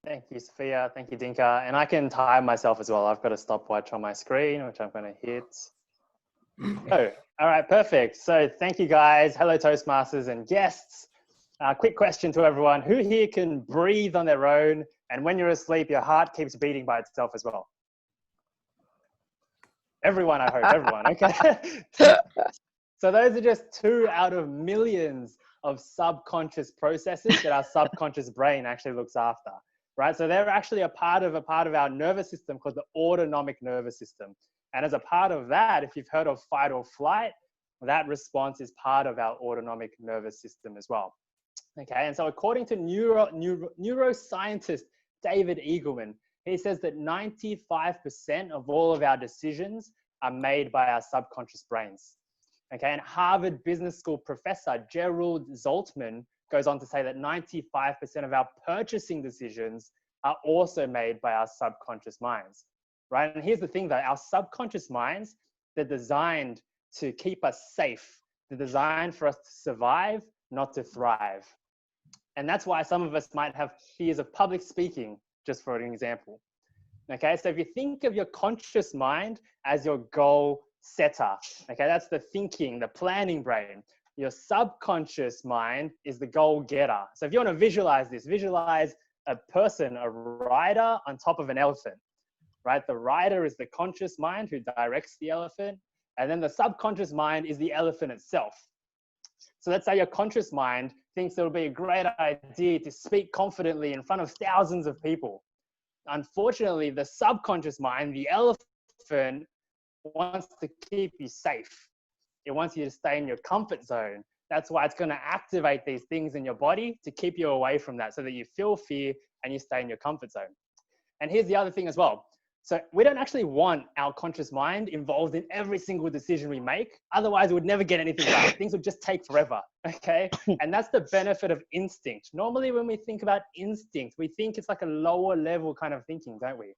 Thank you, Sophia. Thank you, Dinka. And I can time myself as well. I've got a stopwatch on my screen, which I'm going to hit. Oh, all right, perfect. So thank you, guys. Hello, Toastmasters and guests. Quick question to everyone. Who here can breathe on their own? And when you're asleep, your heart keeps beating by itself as well? Everyone, I hope. Everyone. Okay. So those are just 2 out of millions of subconscious processes that our subconscious brain actually looks after, right? So they're actually a part of our nervous system called the autonomic nervous system. And as a part of that, if you've heard of fight or flight, that response is part of our autonomic nervous system as well. Okay, and so according to neuroscientist David Eagleman, he says that 95% of all of our decisions are made by our subconscious brains. Okay, and Harvard Business School professor Gerald Zoltman goes on to say that 95% of our purchasing decisions are also made by our subconscious minds, right? And here's the thing though, our subconscious minds, they're designed to keep us safe. They're designed for us to survive, not to thrive. And that's why some of us might have fears of public speaking, just for an example. Okay, so if you think of your conscious mind as your goal setter, okay, that's the thinking, the planning brain. Your subconscious mind is the goal getter. So if you want to visualize this, visualize a person, a rider on top of an elephant, right? The rider is the conscious mind who directs the elephant, and then the subconscious mind is the elephant itself. So let's say your conscious mind thinks it would be a great idea to speak confidently in front of thousands of people. Unfortunately, the subconscious mind, the elephant, wants to keep you safe. It wants you to stay in your comfort zone. That's why it's going to activate these things in your body to keep you away from that so that you feel fear and you stay in your comfort zone. And here's the other thing as well. So we don't actually want our conscious mind involved in every single decision we make. Otherwise, we would never get anything done. Things would just take forever, okay? And that's the benefit of instinct. Normally, when we think about instinct, we think it's like a lower level kind of thinking, don't we?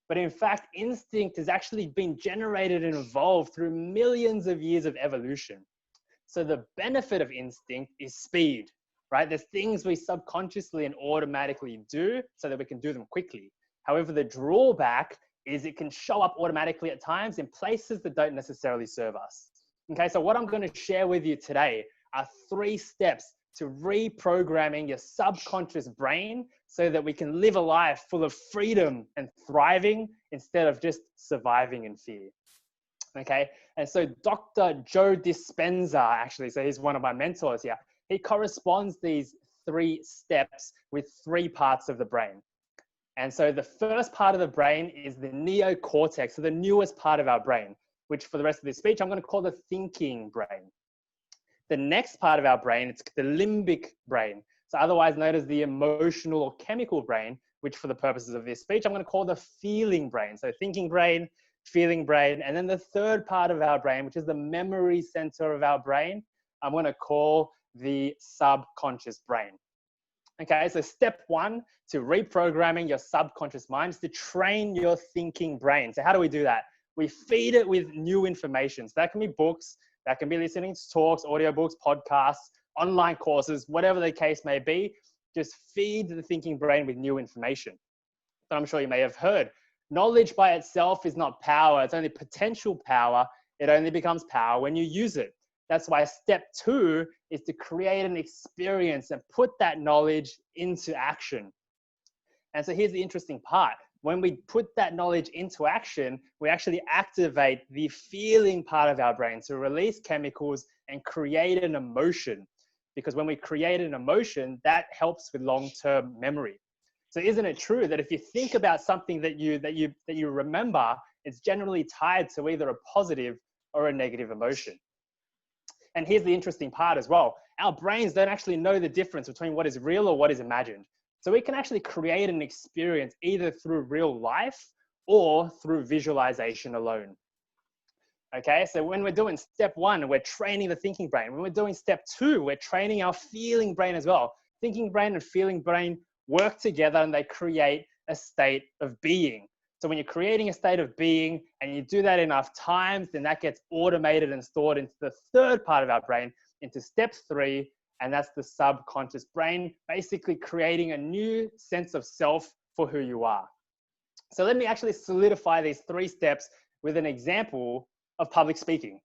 But in fact, instinct has actually been generated and evolved through millions of years of evolution. So the benefit of instinct is speed, right? There's things we subconsciously and automatically do so that we can do them quickly. However, the drawback is it can show up automatically at times in places that don't necessarily serve us. Okay, so what I'm going to share with you today are 3 steps to reprogramming your subconscious brain so that we can live a life full of freedom and thriving instead of just surviving in fear. Okay, and so Dr. Joe Dispenza, actually, so he's one of my mentors here, he corresponds these 3 steps with 3 parts of the brain. And so the first part of the brain is the neocortex, so the newest part of our brain, which for the rest of this speech, I'm going to call the thinking brain. The next part of our brain, it's the limbic brain, so otherwise known as the emotional or chemical brain, which for the purposes of this speech, I'm going to call the feeling brain. So thinking brain, feeling brain, and then the third part of our brain, which is the memory center of our brain, I'm going to call the subconscious brain. Okay, so step 1 to reprogramming your subconscious mind is to train your thinking brain. So how do we do that? We feed it with new information. So that can be books, that can be listening to talks, audiobooks, podcasts, online courses, whatever the case may be. Just feed the thinking brain with new information. But I'm sure you may have heard, knowledge by itself is not power. It's only potential power. It only becomes power when you use it. That's why step 2 is to create an experience and put that knowledge into action. And so here's the interesting part. When we put that knowledge into action, we actually activate the feeling part of our brain to release chemicals and create an emotion. Because when we create an emotion, that helps with long-term memory. So isn't it true that if you think about something that you remember, it's generally tied to either a positive or a negative emotion? And here's the interesting part as well. Our brains don't actually know the difference between what is real or what is imagined. So we can actually create an experience either through real life or through visualization alone. Okay, so when we're doing step 1, we're training the thinking brain. When we're doing step 2, we're training our feeling brain as well. Thinking brain and feeling brain work together and they create a state of being. So when you're creating a state of being and you do that enough times, then that gets automated and stored into the third part of our brain, into step 3, and that's the subconscious brain, basically creating a new sense of self for who you are. So let me actually solidify these 3 steps with an example of public speaking.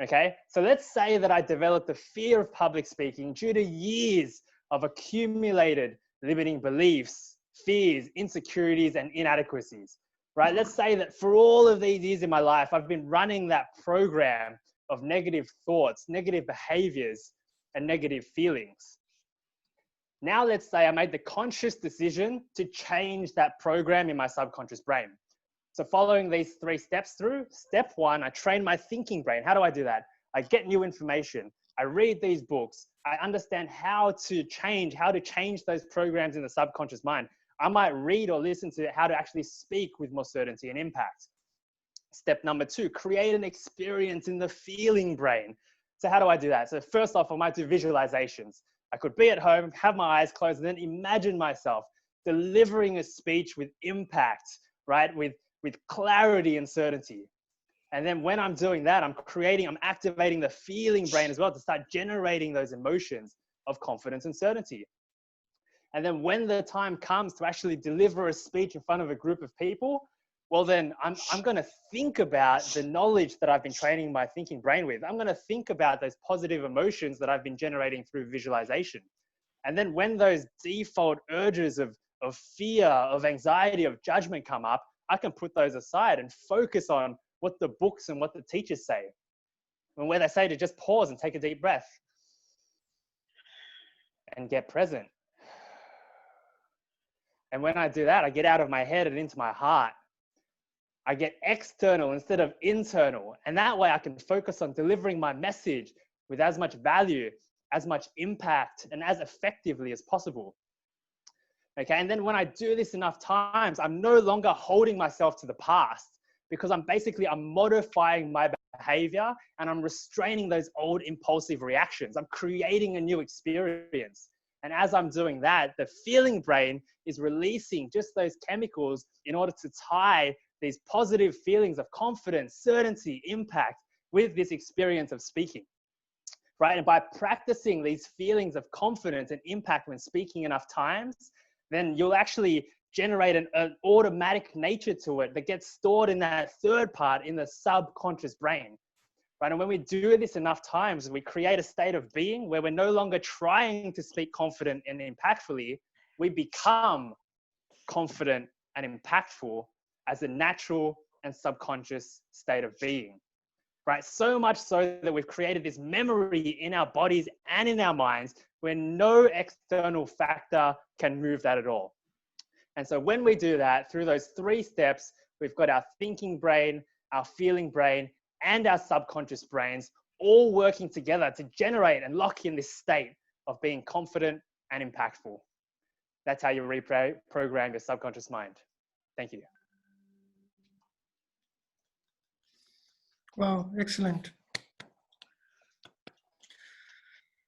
Okay, so let's say that I developed a fear of public speaking due to years of accumulated limiting beliefs, fears, insecurities, and inadequacies, right? Let's say that for all of these years in my life, I've been running that program of negative thoughts, negative behaviors, and negative feelings. Now, let's say I made the conscious decision to change that program in my subconscious brain. So following these 3 steps through, step 1, I train my thinking brain. How do I do that? I get new information. I read these books. I understand how to change those programs in the subconscious mind. I might read or listen to how to actually speak with more certainty and impact. Step number 2, create an experience in the feeling brain. So how do I do that? So first off, I might do visualizations. I could be at home, have my eyes closed, and then imagine myself delivering a speech with impact, right? With clarity and certainty. And then when I'm doing that, I'm activating the feeling brain as well to start generating those emotions of confidence and certainty. And then when the time comes to actually deliver a speech in front of a group of people, well, then I'm going to think about the knowledge that I've been training my thinking brain with. I'm going to think about those positive emotions that I've been generating through visualization. And then when those default urges of fear, of anxiety, of judgment come up, I can put those aside and focus on what the books and what the teachers say. And where they say to just pause and take a deep breath and get present. And when I do that, I get out of my head and into my heart. I get external instead of internal. And that way I can focus on delivering my message with as much value, as much impact, and as effectively as possible. Okay, and then when I do this enough times, I'm no longer holding myself to the past, because I'm modifying my behavior and I'm restraining those old impulsive reactions. I'm creating a new experience. And as I'm doing that, the feeling brain is releasing just those chemicals in order to tie these positive feelings of confidence, certainty, impact with this experience of speaking, right? And by practicing these feelings of confidence and impact when speaking enough times, then you'll actually generate an automatic nature to it that gets stored in that 3rd part in the subconscious brain, right? And when we do this enough times, we create a state of being where we're no longer trying to speak confident and impactfully. We become confident and impactful as a natural and subconscious state of being, right? So much so that we've created this memory in our bodies and in our minds where no external factor can move that at all. And so when we do that through those 3 steps, we've got our thinking brain, our feeling brain, and our subconscious brains all working together to generate and lock in this state of being confident and impactful. That's how you reprogram your subconscious mind. Thank you. Wow, excellent.